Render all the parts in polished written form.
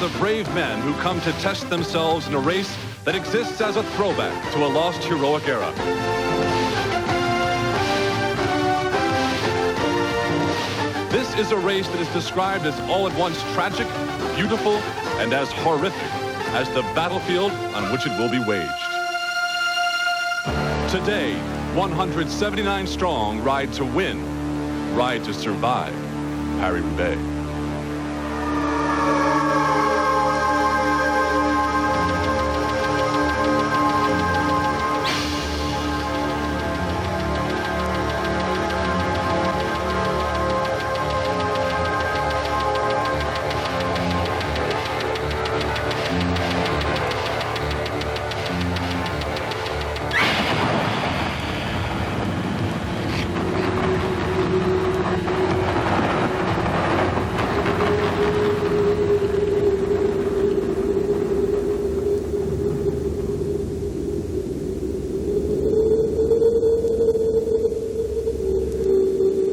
the brave men who come to test themselves in a race that exists as a throwback to a lost heroic era. This is a race that is described as all at once tragic, beautiful, and as horrific as the battlefield on which it will be waged. Today, 179 strong ride to win, ride to survive Paris Roubaix.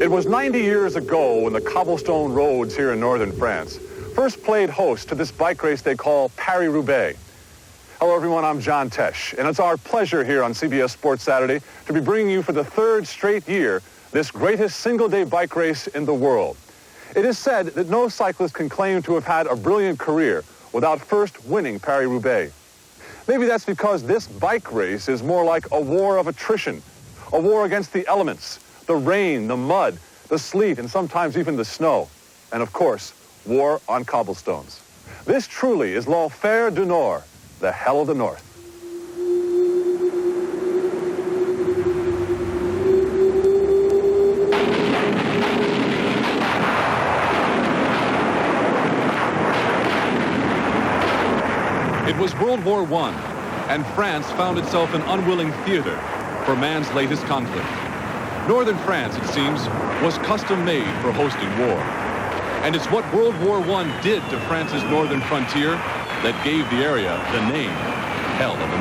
It was 90 years ago when the cobblestone roads here in northern France first played host to this bike race they call Paris Roubaix. Hello everyone, I'm John Tesh, and it's our pleasure here on CBS Sports Saturday to be bringing you for the third straight year this greatest single-day bike race in the world. It is said that no cyclist can claim to have had a brilliant career without first winning Paris Roubaix. Maybe that's because this bike race is more like a war of attrition, a war against the elements, the rain, the mud, the sleet, and sometimes even the snow. And of course, war on cobblestones. This truly is l'enfer du Nord, the hell of the North. It was World War I, and France found itself an unwilling theater for man's latest conflict. Northern France, it seems, was custom-made for hosting war. And it's what World War I did to France's northern frontier that gave the area the name Hell of the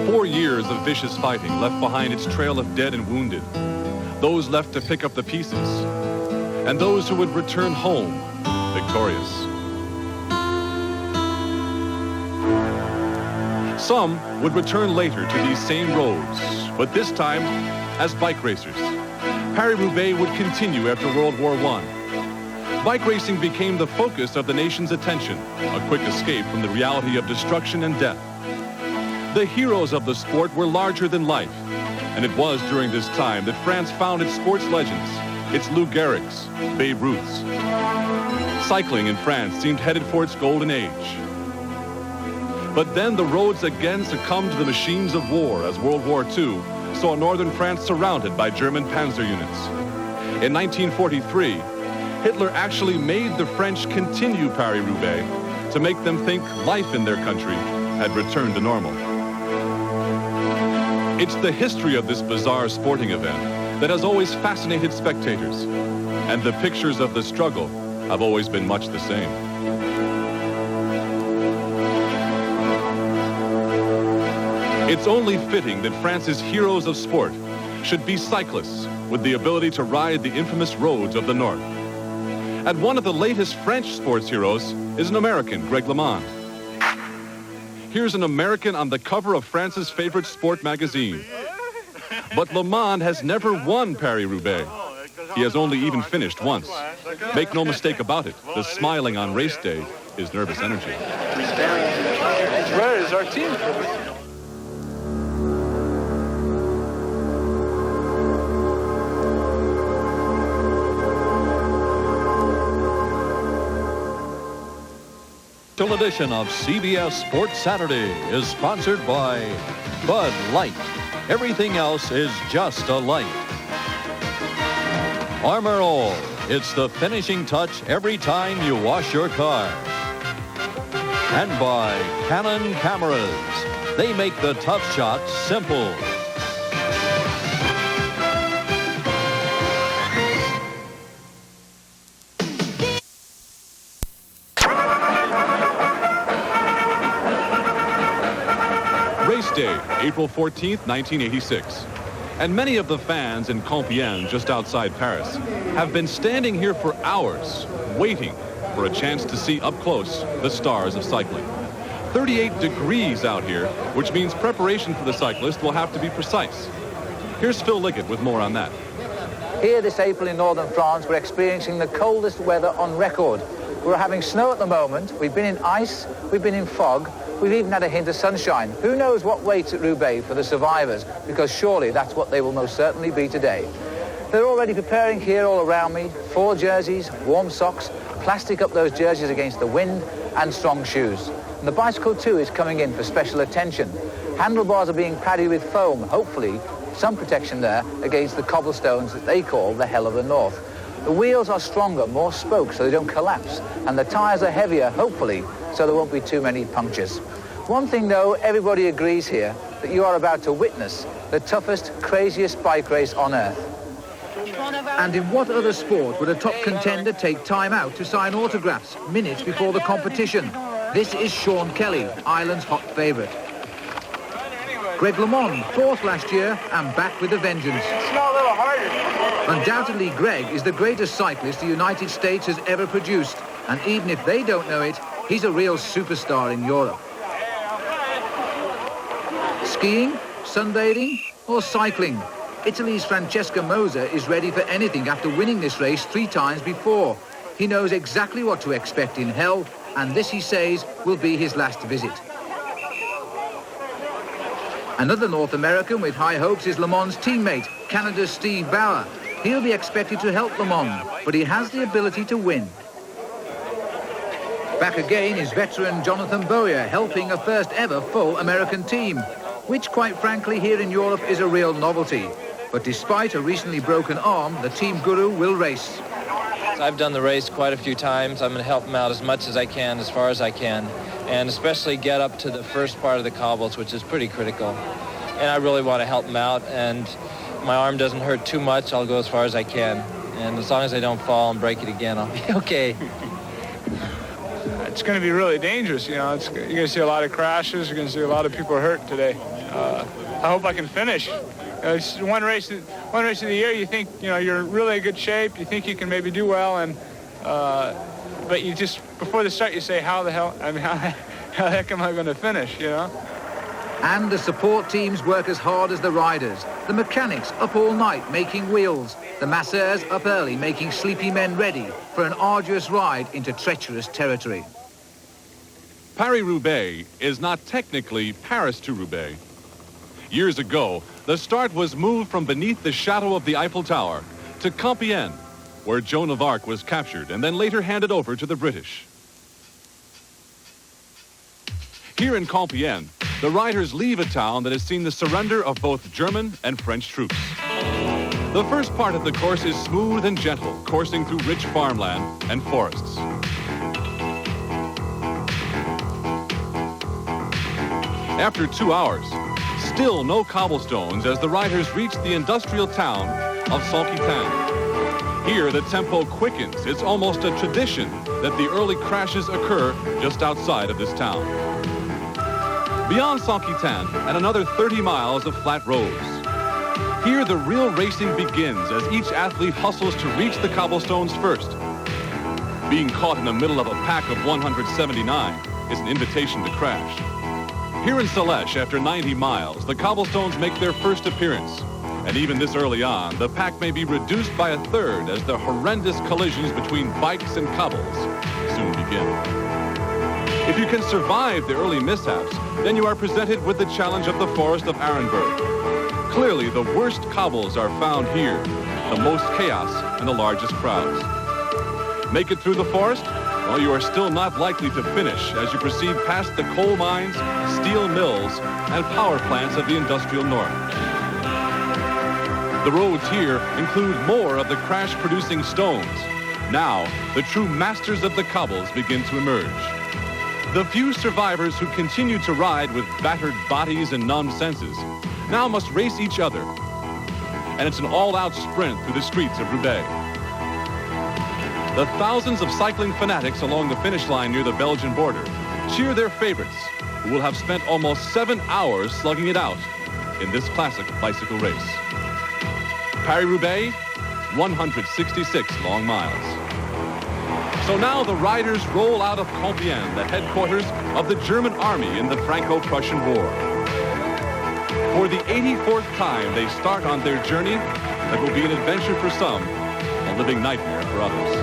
North. 4 years of vicious fighting left behind its trail of dead and wounded, those left to pick up the pieces, and those who would return home victorious. Some would return later to these same roads, but this time as bike racers. Paris Roubaix would continue after World War I. Bike racing became the focus of the nation's attention, a quick escape from the reality of destruction and death. The heroes of the sport were larger than life, and it was during this time that France found its sports legends, its Lou Gehrig's, Babe Ruth's. Cycling in France seemed headed for its golden age. But then the roads again succumbed to the machines of war as World War II saw northern France surrounded by German panzer units. In 1943, Hitler actually made the French continue Paris Roubaix to make them think life in their country had returned to normal. It's the history of this bizarre sporting event that has always fascinated spectators, and the pictures of the struggle have always been much the same. It's only fitting that France's heroes of sport should be cyclists with the ability to ride the infamous roads of the North. And one of the latest French sports heroes is an American, Greg LeMond. Here's an American on the cover of France's favorite sport magazine. But LeMond has never won Paris Roubaix. He has only even finished once. Make no mistake about it, the smiling on race day is nervous energy. Where is our team? This edition of CBS Sports Saturday is sponsored by Bud Light. Everything else is just a light. Armor All. It's the finishing touch every time you wash your car. And by Canon Cameras. They make the tough shots simple. Day, April 14th, 1986. And many of the fans in Compiègne, just outside Paris, have been standing here for hours, waiting for a chance to see up close the stars of cycling. 38 degrees out here, which means preparation for the cyclist will have to be precise. Here's Phil Liggett with more on that. Here this April in northern France, we're experiencing the coldest weather on record. We're having snow at the moment, we've been in ice, we've been in fog, we've even had a hint of sunshine. Who knows what waits at Roubaix for the survivors, because surely that's what they will most certainly be today. They're already preparing here all around me, 4 jerseys, warm socks, plastic up those jerseys against the wind, and strong shoes. And the bicycle too is coming in for special attention. Handlebars are being padded with foam, hopefully some protection there against the cobblestones that they call the hell of the north. The wheels are stronger, more spokes so they don't collapse, and the tyres are heavier, hopefully, so there won't be too many punctures. One thing though, everybody agrees here, that you are about to witness the toughest, craziest bike race on earth. And in what other sport would a top contender take time out to sign autographs minutes before the competition? This is Sean Kelly, Ireland's hot favourite. Greg LeMond, 4th last year and back with a vengeance. Undoubtedly, Greg is the greatest cyclist the United States has ever produced. And even if they don't know it, he's a real superstar in Europe. Skiing, sunbathing, or cycling? Italy's Francesca Moser is ready for anything after winning this race 3 times before. He knows exactly what to expect in hell, and this, he says, will be his last visit. Another North American with high hopes is LeMond's teammate, Canada's Steve Bauer. He'll be expected to help LeMond, but he has the ability to win. Back again is veteran Jonathan Bowyer, helping a first ever full American team, which quite frankly here in Europe is a real novelty. But despite a recently broken arm, the team guru will race. I've done the race quite a few times. I'm going to help him out as much as I can, as far as I can, and especially get up to the first part of the cobbles, which is pretty critical. And I really want to help him out, and my arm doesn't hurt too much. I'll go as far as I can. And as long as I don't fall and break it again, I'll be okay. It's going to be really dangerous, you know. You're going to see a lot of crashes. You're going to see a lot of people hurt today. I hope I can finish. It's one race of the year. You think, you know, you're in really good shape. You think you can maybe do well, and but you just before the start you say, how the hell the heck am I going to finish? You know. And the support teams work as hard as the riders. The mechanics up all night making wheels. The masseurs up early making sleepy men ready for an arduous ride into treacherous territory. Paris Roubaix is not technically Paris to Roubaix. Years ago, the start was moved from beneath the shadow of the Eiffel Tower to Compiègne, where Joan of Arc was captured and then later handed over to the British. Here in Compiègne, the riders leave a town that has seen the surrender of both German and French troops. The first part of the course is smooth and gentle, coursing through rich farmland and forests. After 2 hours, still no cobblestones as the riders reach the industrial town of Saint-Quentin. Here, the tempo quickens. It's almost a tradition that the early crashes occur just outside of this town. Beyond Saint-Quentin and another 30 miles of flat roads. Here, the real racing begins as each athlete hustles to reach the cobblestones first. Being caught in the middle of a pack of 179 is an invitation to crash. Here in Salesh, after 90 miles, the cobblestones make their first appearance. And even this early on, the pack may be reduced by 1/3 as the horrendous collisions between bikes and cobbles soon begin. If you can survive the early mishaps, then you are presented with the challenge of the forest of Arenberg. Clearly, the worst cobbles are found here, the most chaos and the largest crowds. Make it through the forest? Well, you are still not likely to finish as you proceed past the coal mines, steel mills, and power plants of the industrial north. The roads here include more of the crash-producing stones. Now, the true masters of the cobbles begin to emerge. The few survivors who continue to ride with battered bodies and numb senses now must race each other. And it's an all-out sprint through the streets of Roubaix. The thousands of cycling fanatics along the finish line near the Belgian border cheer their favorites, who will have spent almost 7 hours slugging it out in this classic bicycle race. Paris Roubaix, 166 long miles. So now the riders roll out of Compiègne, the headquarters of the German army in the Franco-Prussian War. For the 84th time, they start on their journey that will be an adventure for some, a living nightmare for others.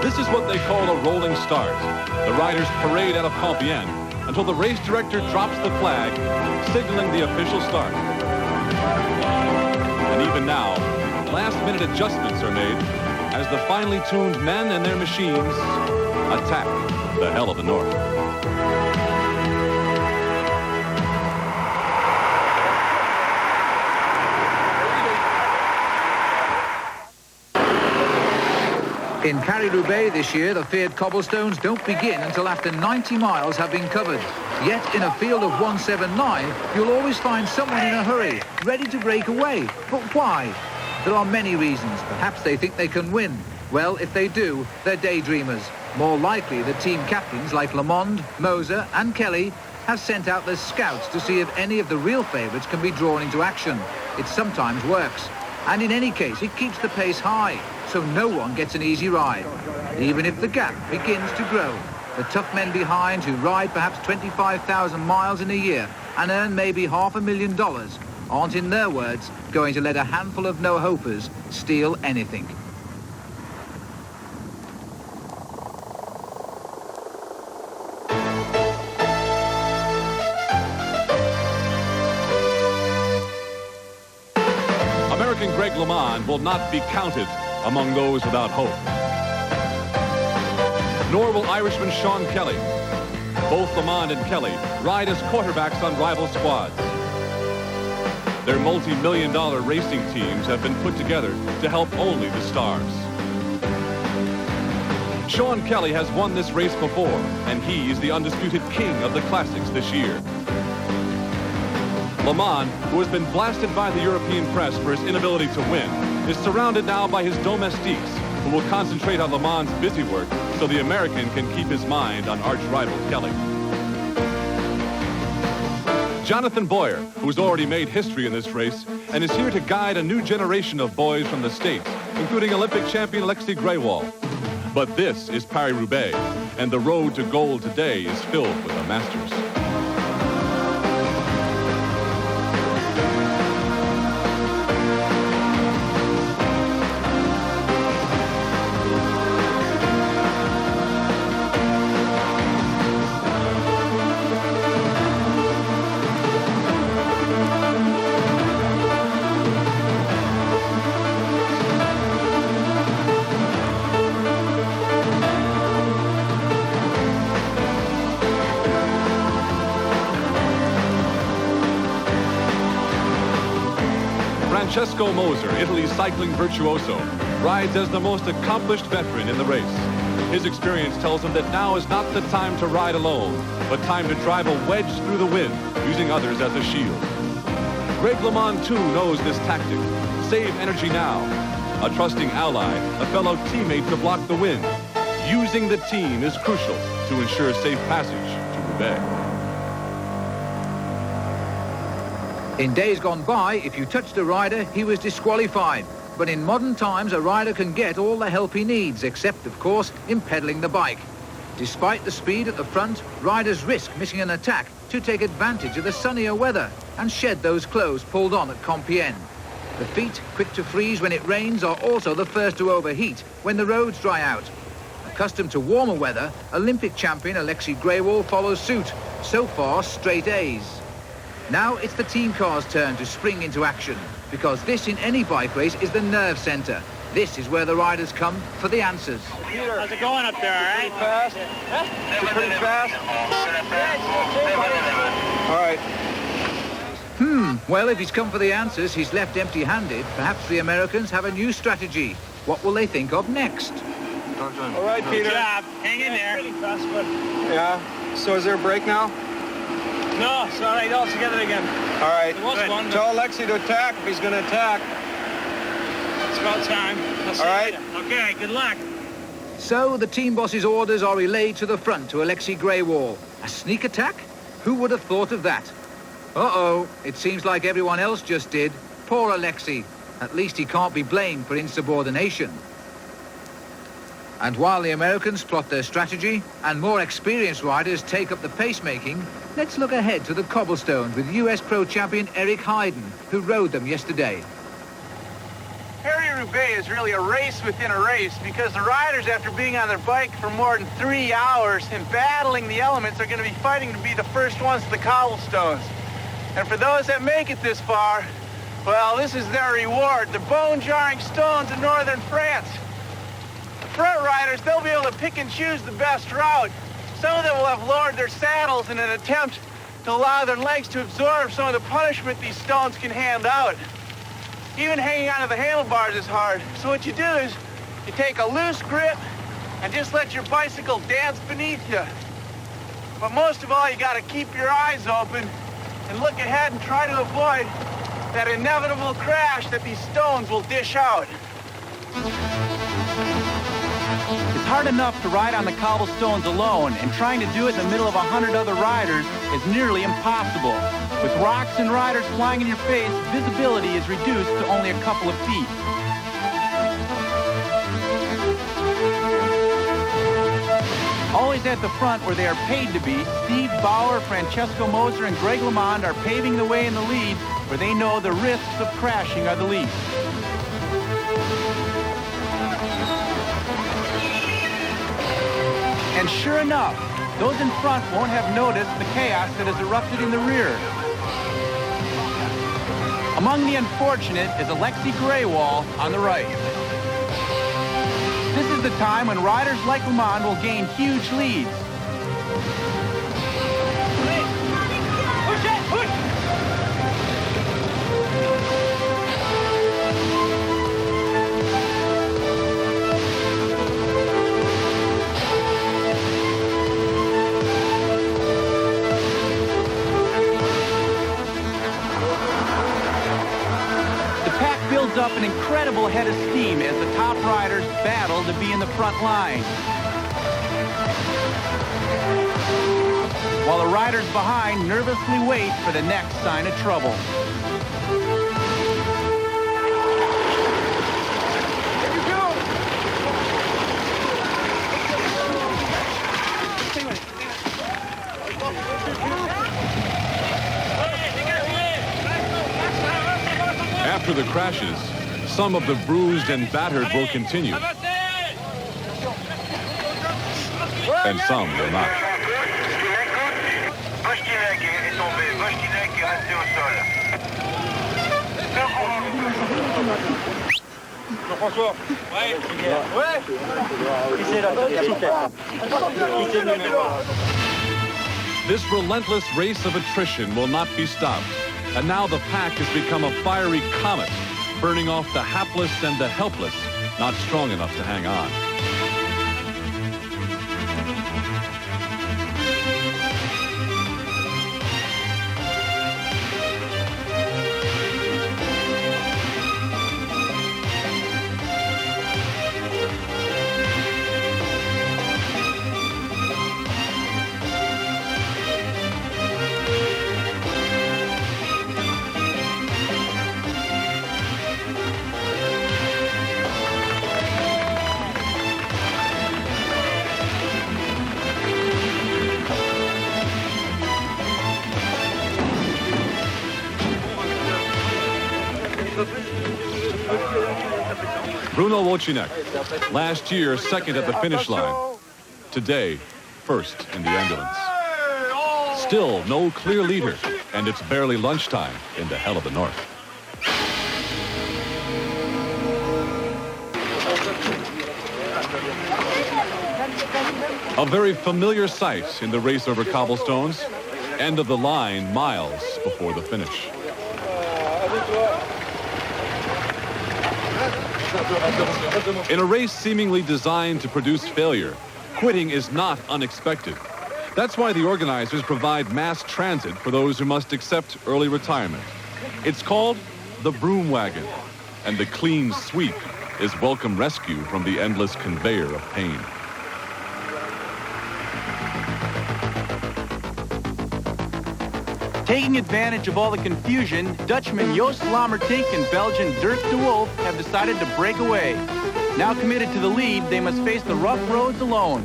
This is what they call a rolling start. The riders parade out of Compiègne until the race director drops the flag, signaling the official start. And even now, last-minute adjustments are made as the finely tuned men and their machines attack the hell of the north. In Paris Roubaix this year, the feared cobblestones don't begin until after 90 miles have been covered. Yet in a field of 179, you'll always find someone in a hurry, ready to break away. But why? There are many reasons. Perhaps they think they can win. Well, if they do, they're daydreamers. More likely, the team captains like Lamond, Moser and Kelly have sent out their scouts to see if any of the real favourites can be drawn into action. It sometimes works. And in any case, it keeps the pace high, so no one gets an easy ride, even if the gap begins to grow. The tough men behind who ride perhaps 25,000 miles in a year and earn maybe $500,000 aren't, in their words, going to let a handful of no-hopers steal anything. American Greg LeMond will not be counted among those without hope. Nor will Irishman Sean Kelly. Both LeMond and Kelly ride as quarterbacks on rival squads. Their multi-million-dollar racing teams have been put together to help only the stars. Sean Kelly has won this race before, and he is the undisputed king of the classics this year. LeMond, who has been blasted by the European press for his inability to win, is surrounded now by his domestiques, who will concentrate on LeMond's busy work so the American can keep his mind on arch-rival Kelly. Jonathan Boyer, who's already made history in this race and is here to guide a new generation of boys from the States, including Olympic champion Alexei Greywall. But this is Paris-Roubaix, and the road to gold today is filled with the masters. Francesco Moser, Italy's cycling virtuoso, rides as the most accomplished veteran in the race. His experience tells him that now is not the time to ride alone, but time to drive a wedge through the wind, using others as a shield. Greg LeMond, too, knows this tactic. Save energy now. A trusting ally, a fellow teammate to block the wind. Using the team is crucial to ensure safe passage to Roubaix. In days gone by, if you touched a rider, he was disqualified. But in modern times, a rider can get all the help he needs, except, of course, in pedaling the bike. Despite the speed at the front, riders risk missing an attack to take advantage of the sunnier weather and shed those clothes pulled on at Compiègne. The feet, quick to freeze when it rains, are also the first to overheat when the roads dry out. Accustomed to warmer weather, Olympic champion Alexei Greywall follows suit. So far, straight A's. Now it's the team car's turn to spring into action, because this in any bike race is the nerve center. This is where the riders come for the answers. How's it going up there, all right? Fast? Is it pretty fast? All right. Well, if he's come for the answers, he's left empty-handed. Perhaps the Americans have a new strategy. What will they think of next? All right, Peter. Good job. Hang in there. Pretty fast, but Yeah. So is there a break now? no, it's all right. All together again. All right. There was one, but Tell Alexi to attack if he's going to attack. it's about time. I'll see All you right. later. Okay, good luck. So the team boss's orders are relayed to the front to Alexi Greywall. A sneak attack? Who would have thought of that? Uh-oh, it seems like everyone else just did. Poor Alexi. At least he can't be blamed for insubordination. And while the Americans plot their strategy and more experienced riders take up the pacemaking, let's look ahead to the cobblestones with US Pro champion Eric Heiden, who rode them yesterday. Paris Roubaix is really a race within a race because the riders, after being on their bike for more than 3 hours and battling the elements, are going to be fighting to be the first ones to the cobblestones. And for those that make it this far, well, this is their reward, the bone-jarring stones in northern France. The front riders, they'll be able to pick and choose the best route. Some of them will have lowered their saddles in an attempt to allow their legs to absorb some of the punishment these stones can hand out. Even hanging onto the handlebars is hard. So what you do is you take a loose grip and just let your bicycle dance beneath you. But most of all, you got to keep your eyes open and look ahead and try to avoid that inevitable crash that these stones will dish out. It's hard enough to ride on the cobblestones alone, and trying to do it in the middle of 100 other riders is nearly impossible. With rocks and riders flying in your face, visibility is reduced to only a couple of feet. Always at the front where they are paid to be, Steve Bauer, Francesco Moser, and Greg LeMond are paving the way in the lead where they know the risks of crashing are the least. And sure enough, those in front won't have noticed the chaos that has erupted in the rear. Among the unfortunate is Alexi Greywall on the right. This is the time when riders like LeMond will gain huge leads. Push it! Push! Builds up an incredible head of steam as the top riders battle to be in the front line. While the riders behind nervously wait for the next sign of trouble. After the crashes, some of the bruised and battered will continue, and some will not. This relentless race of attrition will not be stopped. And now the pack has become a fiery comet, burning off the hapless and the helpless, not strong enough to hang on. Bruno Wojciech, last year second at the finish line. Today, first in the ambulance. Still no clear leader, and it's barely lunchtime in the hell of the north. A very familiar sight in the race over cobblestones. End of the line miles before the finish. In a race seemingly designed to produce failure, quitting is not unexpected. That's why the organizers provide mass transit for those who must accept early retirement. It's called the broom wagon, and the clean sweep is welcome rescue from the endless conveyor of pain. Taking advantage of all the confusion, Dutchman Joost Lammertink and Belgian Dirk de Wolf have decided to break away. Now committed to the lead, they must face the rough roads alone.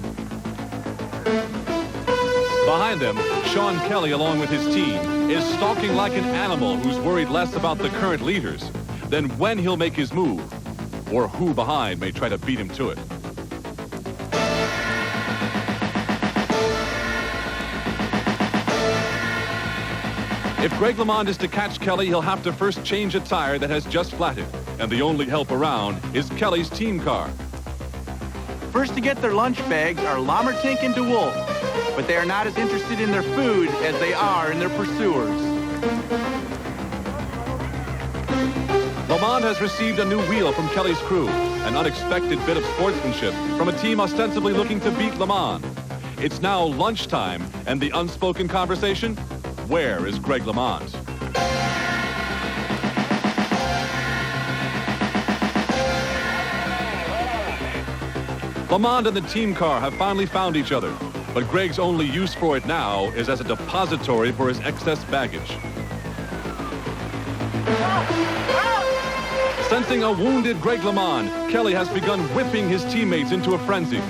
Behind them, Sean Kelly, along with his team, is stalking like an animal who's worried less about the current leaders than when he'll make his move, or who behind may try to beat him to it. If Greg LeMond is to catch Kelly, he'll have to first change a tire that has just flatted, and the only help around is Kelly's team car. First to get their lunch bags are Lammertink and de Wolf, but they are not as interested in their food as they are in their pursuers. LeMond has received a new wheel from Kelly's crew, an unexpected bit of sportsmanship from a team ostensibly looking to beat LeMond. It's now lunchtime, and the unspoken conversation: where is Greg LeMond? LeMond and the team car have finally found each other, but Greg's only use for it now is as a depository for his excess baggage. Sensing a wounded Greg LeMond, Kelly has begun whipping his teammates into a frenzy.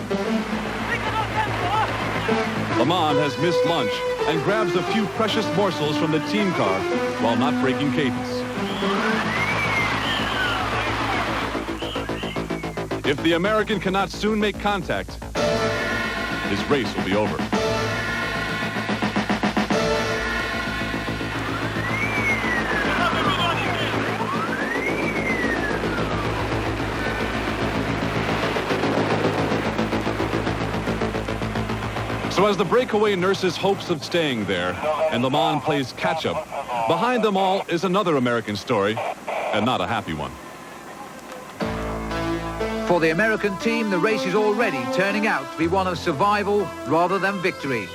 LeMond has missed lunch and grabs a few precious morsels from the team car while not breaking cadence. If the American cannot soon make contact, his race will be over. So as the breakaway nurses hopes of staying there and LeMond plays catch-up, behind them all is another American story, and not a happy one. For the American team, the race is already turning out to be one of survival rather than victory.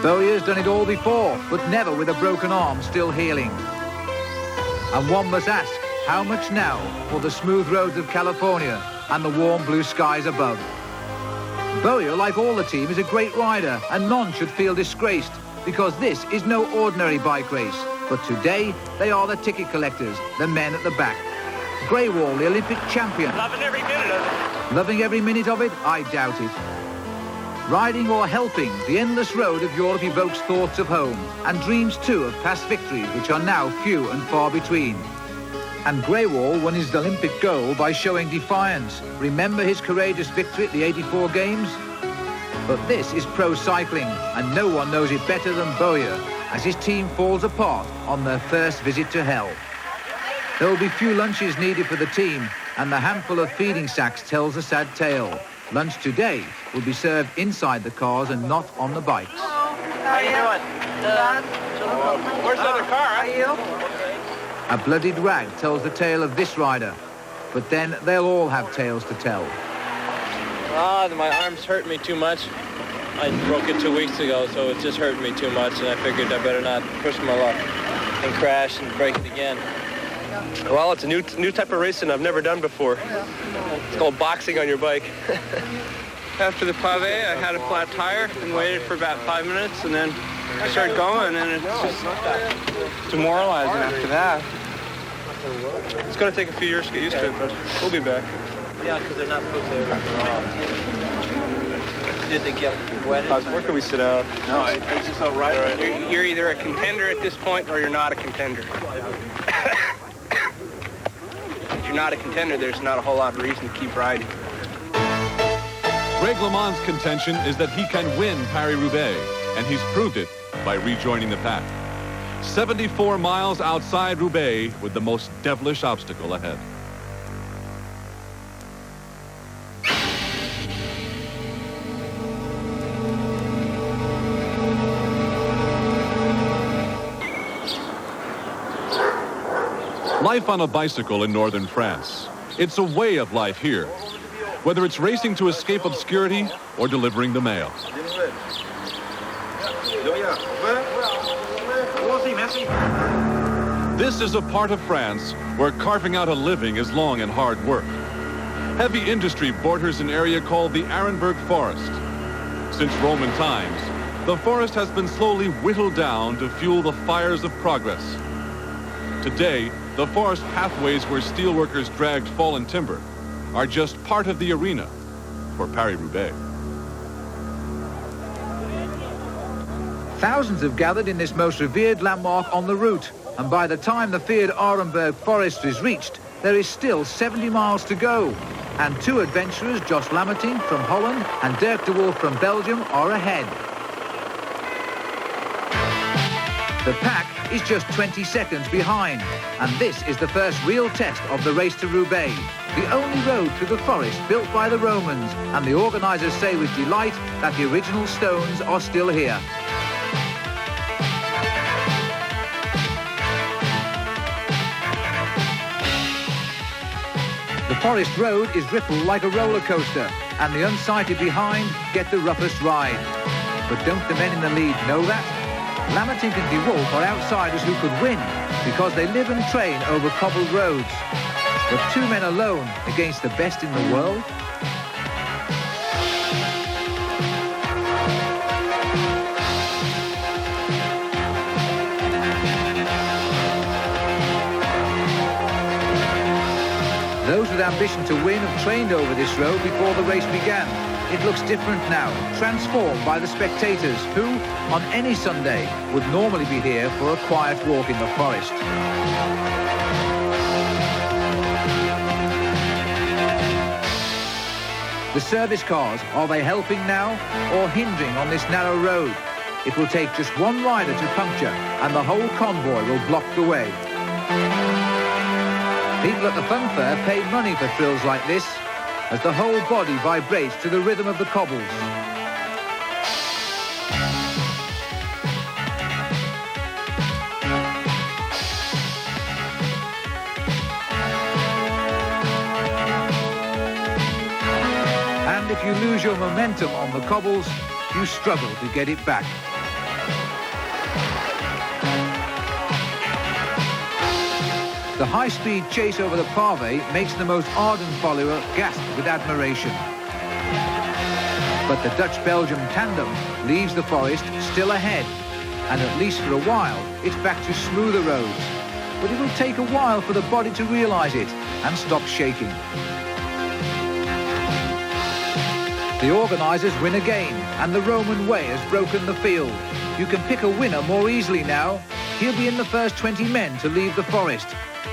Bowyer's done it all before, but never with a broken arm still healing. And one must ask, how much now for the smooth roads of California and the warm blue skies above? Bowyer, like all the team, is a great rider, and none should feel disgraced, because this is no ordinary bike race. But today, they are the ticket collectors, the men at the back. Greywall, the Olympic champion. Loving every minute of it. Loving every minute of it? I doubt it. Riding or helping, the endless road of Europe evokes thoughts of home, and dreams too of past victories, which are now few and far between. And Greywall won his Olympic goal by showing defiance. Remember his courageous victory at the '84 Games? But this is pro cycling, and no one knows it better than Bowyer, as his team falls apart on their first visit to hell. There will be few lunches needed for the team, and the handful of feeding sacks tells a sad tale. Lunch today will be served inside the cars and not on the bikes. How you doing? Where's the other car? How are you? A bloodied rag tells the tale of this rider, but then they'll all have tales to tell. My arm's hurt me too much. I broke it 2 weeks ago, so it's just hurting me too much, and I figured I better not push my luck and crash and break it again. Well, it's a new type of racing I've never done before. It's called boxing on your bike. After the pave, I had a flat tire and waited for about 5 minutes, and then I started going, and it's just demoralizing after that. It's going to take a few years to get used to it, but we'll be back. Yeah, because they're not supposed to. Did they get wet? Where can we sit out? No, it's just all right. You're either a contender at this point or you're not a contender. If you're not a contender, there's not a whole lot of reason to keep riding. Greg LeMond's contention is that he can win Paris Roubaix, and he's proved it by rejoining the pack. 74 miles outside Roubaix with the most devilish obstacle ahead. Life on a bicycle in northern France. It's a way of life here, whether it's racing to escape obscurity or delivering the mail. This is a part of France where carving out a living is long and hard work. Heavy industry borders an area called the Arenberg Forest. Since Roman times, the forest has been slowly whittled down to fuel the fires of progress. Today, the forest pathways where steelworkers dragged fallen timber are just part of the arena for Paris Roubaix. Thousands have gathered in this most revered landmark on the route, and by the time the feared Arenberg Forest is reached, there is still 70 miles to go. And two adventurers, Jos Lammertink from Holland and Dirk de Wolf from Belgium, are ahead. The pack is just 20 seconds behind, and this is the first real test of the race to Roubaix, the only road through the forest built by the Romans, and the organisers say with delight that the original stones are still here. The forest road is rippled like a roller coaster, and the unsighted behind get the roughest ride. But don't the men in the lead know that? Lammertink and de Wolf are outsiders who could win because they live and train over cobbled roads. But two men alone against the best in the world? Those with ambition to win have trained over this road before the race began. It looks different now, transformed by the spectators who, on any Sunday, would normally be here for a quiet walk in the forest. The service cars, are they helping now or hindering on this narrow road? It will take just one rider to puncture and the whole convoy will block the way. People at the fun fair pay money for thrills like this, as the whole body vibrates to the rhythm of the cobbles. And if you lose your momentum on the cobbles, you struggle to get it back. The high-speed chase over the pave makes the most ardent follower gasp with admiration. But the Dutch-Belgium tandem leaves the forest still ahead, and at least for a while, it's back to smoother roads. But it will take a while for the body to realise it and stop shaking. The organisers win again, and the Roman way has broken the field. You can pick a winner more easily now. He'll be in the first 20 men to leave the forest.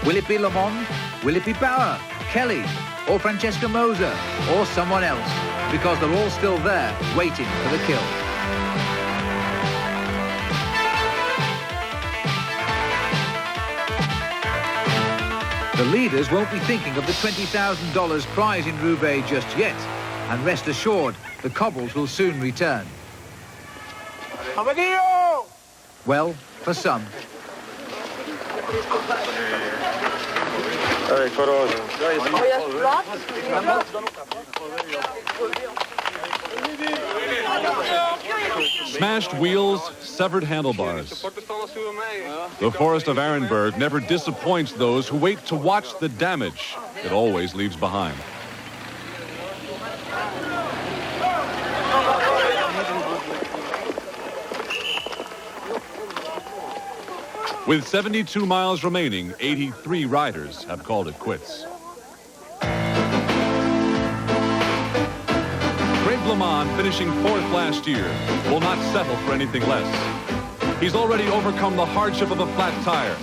Will it be Le Monde? Will it be Bauer, Kelly, or Francesca Moser, or someone else? Because they're all still there, waiting for the kill. The leaders won't be thinking of the $20,000 prize in Roubaix just yet. And rest assured, the cobbles will soon return. Well, for some. Smashed wheels, severed handlebars. The forest of Arenberg never disappoints those who wait to watch the damage it always leaves behind. With 72 miles remaining, 83 riders have called it quits. Craig LeMond, finishing 4th last year, will not settle for anything less. He's already overcome the hardship of a flat tire,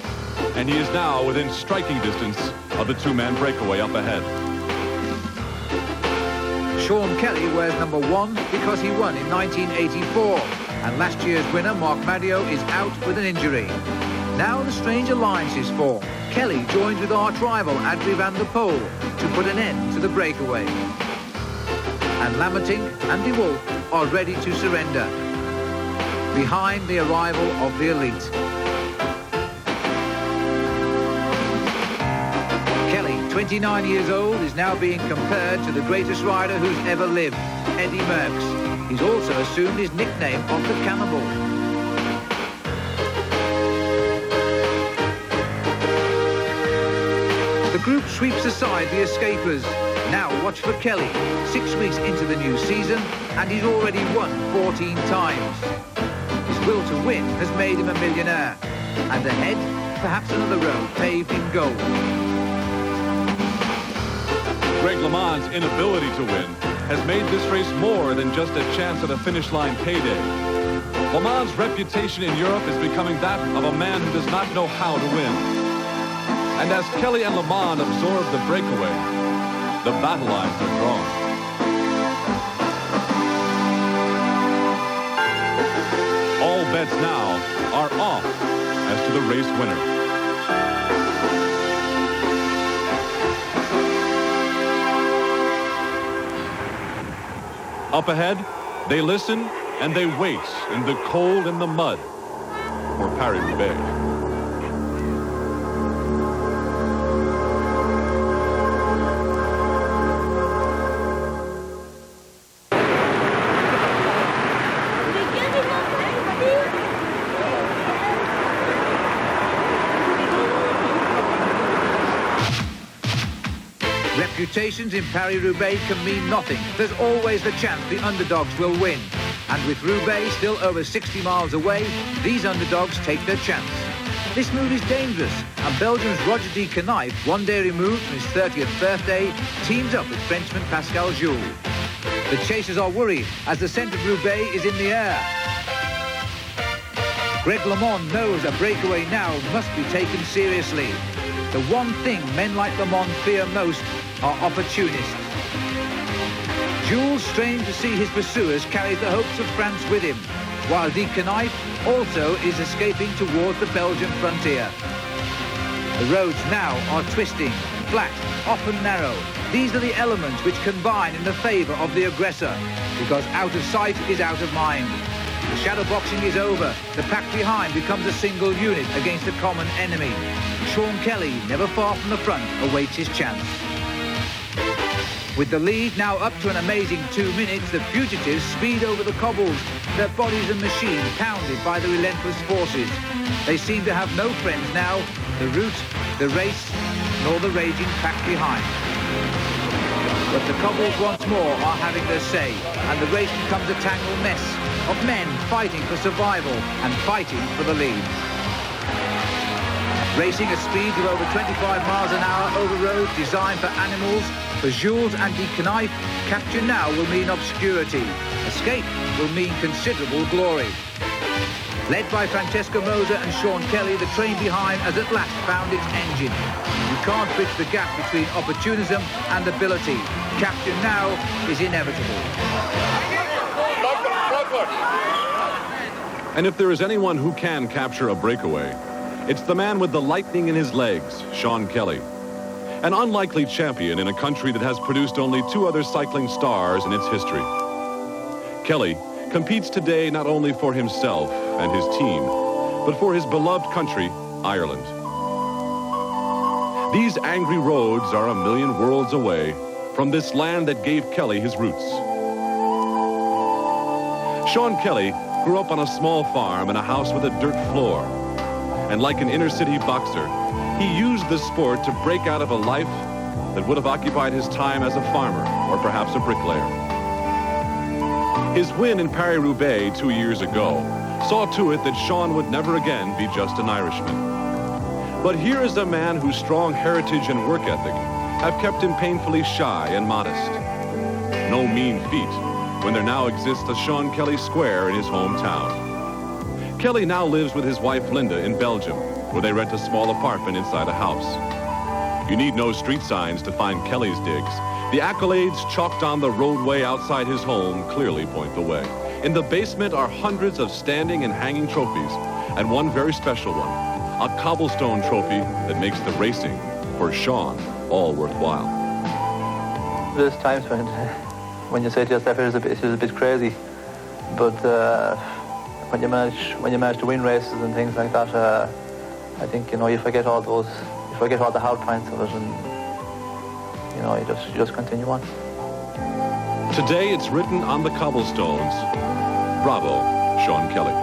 and he is now within striking distance of the two-man breakaway up ahead. Sean Kelly wears number 1 because he won in 1984, and last year's winner, Marc Madio, is out with an injury. Now the strange alliance is formed. Kelly joins with arch rival Adrie van der Poel to put an end to the breakaway. And Lammertink and de Wolf are ready to surrender, behind the arrival of the elite. 29 years old, is now being compared to the greatest rider who's ever lived, Eddie Merckx. He's also assumed his nickname of the Cannibal. The group sweeps aside the escapers. Now watch for Kelly, 6 weeks into the new season, and he's already won 14 times. His will to win has made him a millionaire. And ahead, perhaps another road paved in gold. Greg LeMond's inability to win has made this race more than just a chance at a finish line payday. LeMond's reputation in Europe is becoming that of a man who does not know how to win. And as Kelly and LeMond absorb the breakaway, the battle lines are drawn. All bets now are off as to the race winner. Up ahead, they listen and they wait in the cold and the mud for Paris Roubaix. Reputations in Paris Roubaix can mean nothing. There's always the chance the underdogs will win. And with Roubaix still over 60 miles away, these underdogs take their chance. This move is dangerous, and Belgium's Roger de Canife, one day removed from his 30th birthday, teams up with Frenchman Pascal Jules. The chasers are worried as the scent of Roubaix is in the air. Greg LeMond knows a breakaway now must be taken seriously. The one thing men like LeMond fear most are opportunists. Jules, strained to see his pursuers, carries the hopes of France with him, while de Canife also is escaping towards the Belgian frontier. The roads now are twisting, flat, often narrow. These are the elements which combine in the favour of the aggressor, because out of sight is out of mind. The shadow boxing is over. The pack behind becomes a single unit against a common enemy. Sean Kelly, never far from the front, awaits his chance. With the lead now up to an amazing 2 minutes, the fugitives speed over the cobbles, their bodies and machine pounded by the relentless forces. They seem to have no friends now, the route, the race, nor the raging pack behind. But the cobbles once more are having their say, and the race becomes a tangled mess of men fighting for survival and fighting for the lead. Racing at speeds of over 25 miles an hour over roads designed for animals, for Jules and de Canife, capture now will mean obscurity. Escape will mean considerable glory. Led by Francesco Moser and Sean Kelly, the train behind has at last found its engine. You can't bridge the gap between opportunism and ability. Capture now is inevitable. And if there is anyone who can capture a breakaway, it's the man with the lightning in his legs, Sean Kelly. An unlikely champion in a country that has produced only 2 other cycling stars in its history. Kelly competes today not only for himself and his team, but for his beloved country, Ireland. These angry roads are a million worlds away from this land that gave Kelly his roots. Sean Kelly grew up on a small farm in a house with a dirt floor. And like an inner-city boxer, he used the sport to break out of a life that would have occupied his time as a farmer or perhaps a bricklayer. His win in Paris Roubaix 2 years ago saw to it that Sean would never again be just an Irishman. But here is a man whose strong heritage and work ethic have kept him painfully shy and modest. No mean feat when there now exists a Sean Kelly Square in his hometown. Kelly now lives with his wife Linda in Belgium, where they rent a small apartment inside a house. You need no street signs to find Kelly's digs. The accolades chalked on the roadway outside his home clearly point the way. In the basement are hundreds of standing and hanging trophies, and one very special one, a cobblestone trophy that makes the racing for Sean all worthwhile. There's times when you say to yourself it is a bit crazy, but when you manage to win races and things like that, I think you forget all the hard points of it, and you just continue on. Today it's written on the cobblestones. Bravo, Sean Kelly.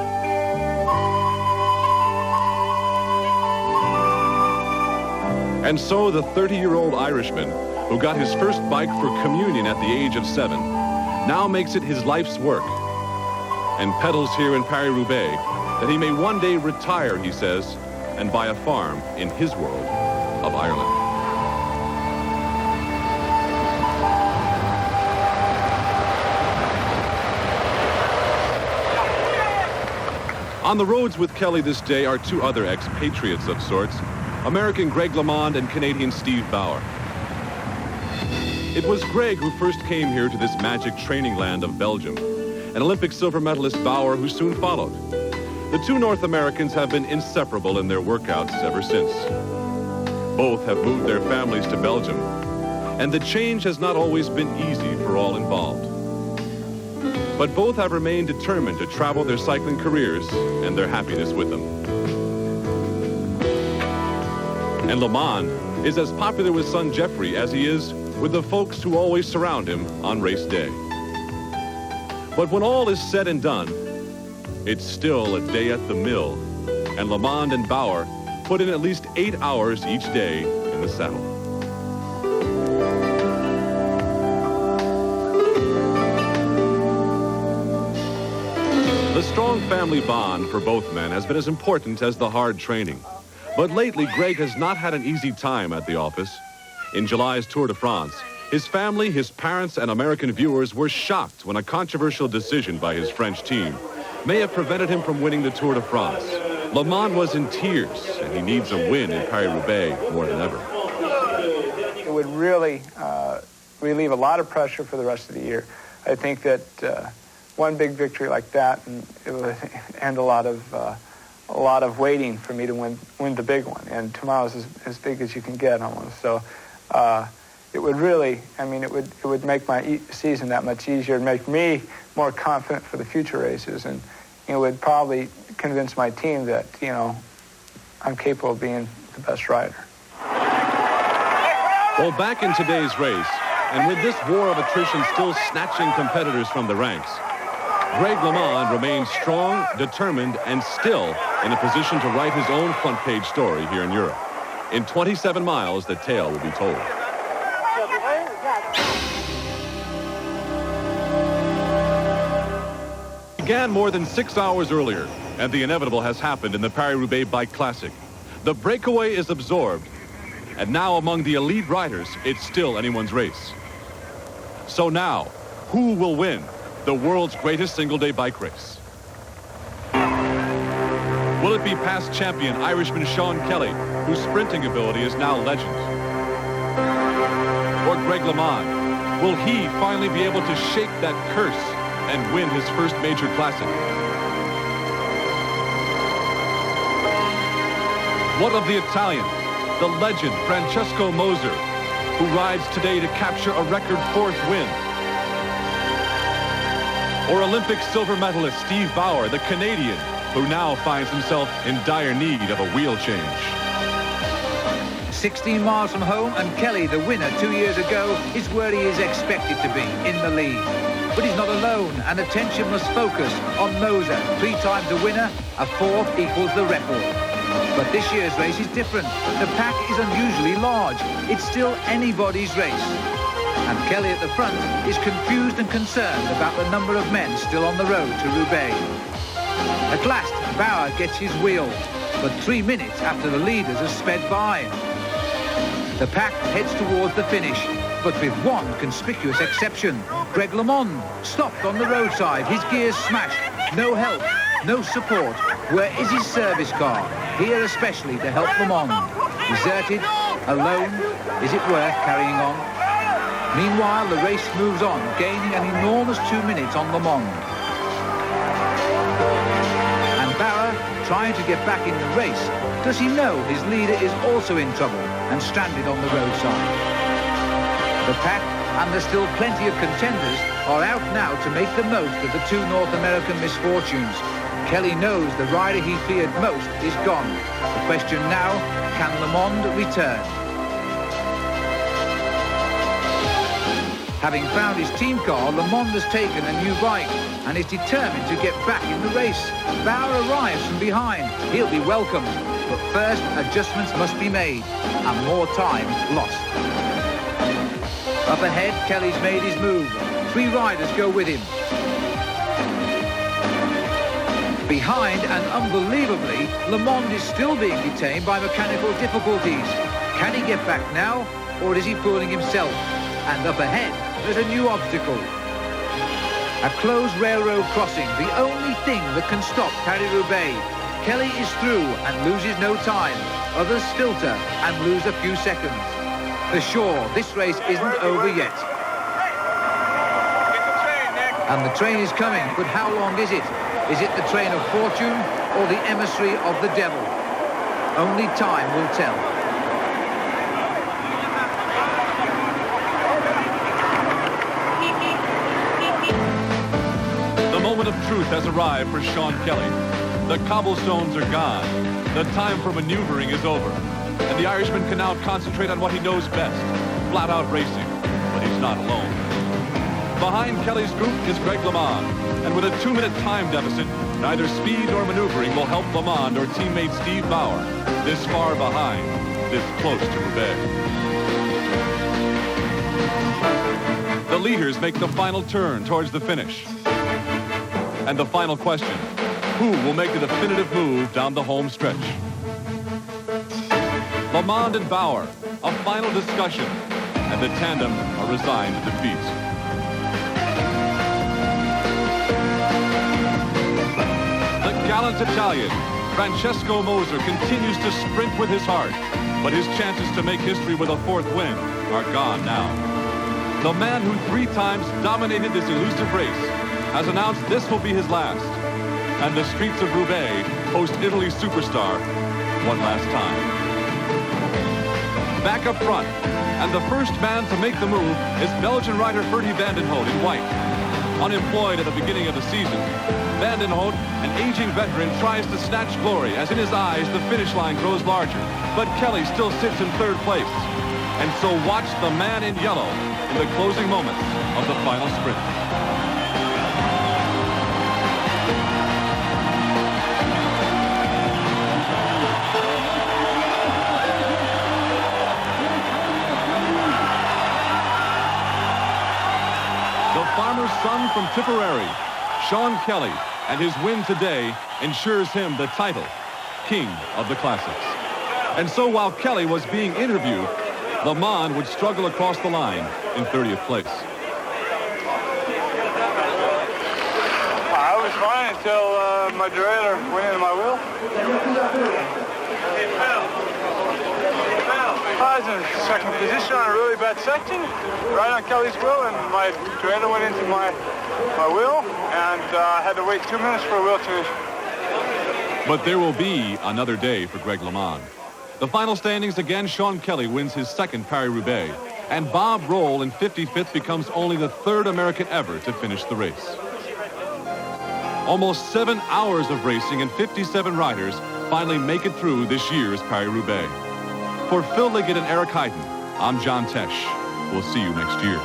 And so the 30-year-old Irishman, who got his first bike for communion at the age of 7, now makes it his life's work and pedals here in Paris Roubaix that he may one day retire, he says, and buy a farm in his world of Ireland. On the roads with Kelly this day are two other expatriates of sorts, American Greg LeMond and Canadian Steve Bauer. It was Greg who first came here to this magic training land of Belgium, and Olympic silver medalist Bauer who soon followed. The two North Americans have been inseparable in their workouts ever since. Both have moved their families to Belgium, and the change has not always been easy for all involved. But both have remained determined to travel their cycling careers and their happiness with them. And LeMond is as popular with son Jeffrey as he is with the folks who always surround him on race day. But when all is said and done, it's still a day at the mill, and LeMond and Bauer put in at least 8 hours each day in the saddle. The strong family bond for both men has been as important as the hard training. But lately, Greg has not had an easy time at the office. In July's Tour de France, his family, his parents, and American viewers were shocked when a controversial decision by his French team may have prevented him from winning the Tour de France. LeMond was in tears, and he needs a win in Paris-Roubaix more than ever. It would really relieve a lot of pressure for the rest of the year. I think that one big victory like that, and it would end a lot of waiting for me to win the big one. And tomorrow's as big as you can get almost. So it would really, I mean, it would make my season that much easier, and make me more confident for the future races, and it would probably convince my team that, you know, I'm capable of being the best rider. Well, back in today's race, and with this war of attrition still snatching competitors from the ranks, Greg LeMond remains strong, determined, and still in a position to write his own front-page story here in Europe. In 27 miles, the tale will be told. It began more than 6 hours earlier, and the inevitable has happened in the Paris-Roubaix Bike Classic. The breakaway is absorbed, and now among the elite riders, it's still anyone's race. So now, who will win the world's greatest single-day bike race? Will it be past champion Irishman Sean Kelly, whose sprinting ability is now legend? Or Greg LeMond? Will he finally be able to shake that curse and win his first major classic? What of the Italian, the legend Francesco Moser, who rides today to capture a record 4th win? Or Olympic silver medalist Steve Bauer, the Canadian, who now finds himself in dire need of a wheel change? 16 miles from home, and Kelly, the winner 2 years ago, is where he is expected to be, in the lead. But he's not alone, and attention must focus on Moser, 3 times the winner. A 4th equals the record. But this year's race is different. The pack is unusually large. It's still anybody's race. And Kelly at the front is confused and concerned about the number of men still on the road to Roubaix. At last, Bauer gets his wheel, but 3 minutes after the leaders have sped by. The pack heads towards the finish, but with one conspicuous exception. Greg LeMond stopped on the roadside, his gears smashed, no help, no support. Where is his service car? Here especially to help LeMond. Deserted, alone, is it worth carrying on? Meanwhile, the race moves on, gaining an enormous 2 minutes on LeMond. And Bauer, trying to get back in the race, does he know his leader is also in trouble and stranded on the roadside? The pack, and there's still plenty of contenders, are out now to make the most of the 2 North American misfortunes. Kelly knows the rider he feared most is gone. The question now, can LeMond return? Having found his team car, Lamond has taken a new bike and is determined to get back in the race. Bauer arrives from behind. He'll be welcomed. But first, adjustments must be made and more time lost. Up ahead, Kelly's made his move. 3 riders go with him. Behind, and unbelievably, Lamond is still being detained by mechanical difficulties. Can he get back now, or is he fooling himself? And up ahead, there's a new obstacle. A closed railroad crossing, the only thing that can stop Paris Roubaix. Kelly is through and loses no time. Others filter and lose a few seconds. For sure, this race isn't over yet. And the train is coming, but how long is it? Is it the train of fortune or the emissary of the devil? Only time will tell. The moment of truth has arrived for Sean Kelly. The cobblestones are gone. The time for maneuvering is over. And the Irishman can now concentrate on what he knows best, flat-out racing. But he's not alone. Behind Kelly's group is Greg LeMond. And with a 2-minute time deficit, neither speed nor maneuvering will help LeMond or teammate Steve Bauer. This far behind, this close to Roubaix. The leaders make the final turn towards the finish. And the final question, who will make the definitive move down the home stretch? LeMond and Bauer, a final discussion, and the tandem are resigned to defeat. The gallant Italian, Francesco Moser, continues to sprint with his heart, but his chances to make history with a 4th win are gone now. The man who 3 times dominated this elusive race has announced this will be his last, and the streets of Roubaix host Italy's superstar one last time. Back up front, and the first man to make the move is Belgian rider Ferdy van den Hout in white. Unemployed at the beginning of the season, Van den Hout, an aging veteran, tries to snatch glory as in his eyes the finish line grows larger. But Kelly still sits in 3rd place. And so watch the man in yellow in the closing moments of the final sprint. The farmer's son from Tipperary, Sean Kelly, and his win today ensures him the title, King of the Classics. And so while Kelly was being interviewed, LeMond would struggle across the line in 30th place. I was fine until my derailleur went into my wheel. I was in 2nd position on a really bad section, right on Kelly's wheel, and my derailleur went into my wheel, and I had to wait 2 minutes for a wheel change. But there will be another day for Greg LeMond. The final standings again, Sean Kelly wins his 2nd Paris-Roubaix, and Bob Roll in 55th becomes only the 3rd American ever to finish the race. Almost 7 hours of racing and 57 riders finally make it through this year's Paris-Roubaix. For Phil Liggett and Eric Heiden, I'm John Tesh. We'll see you next year.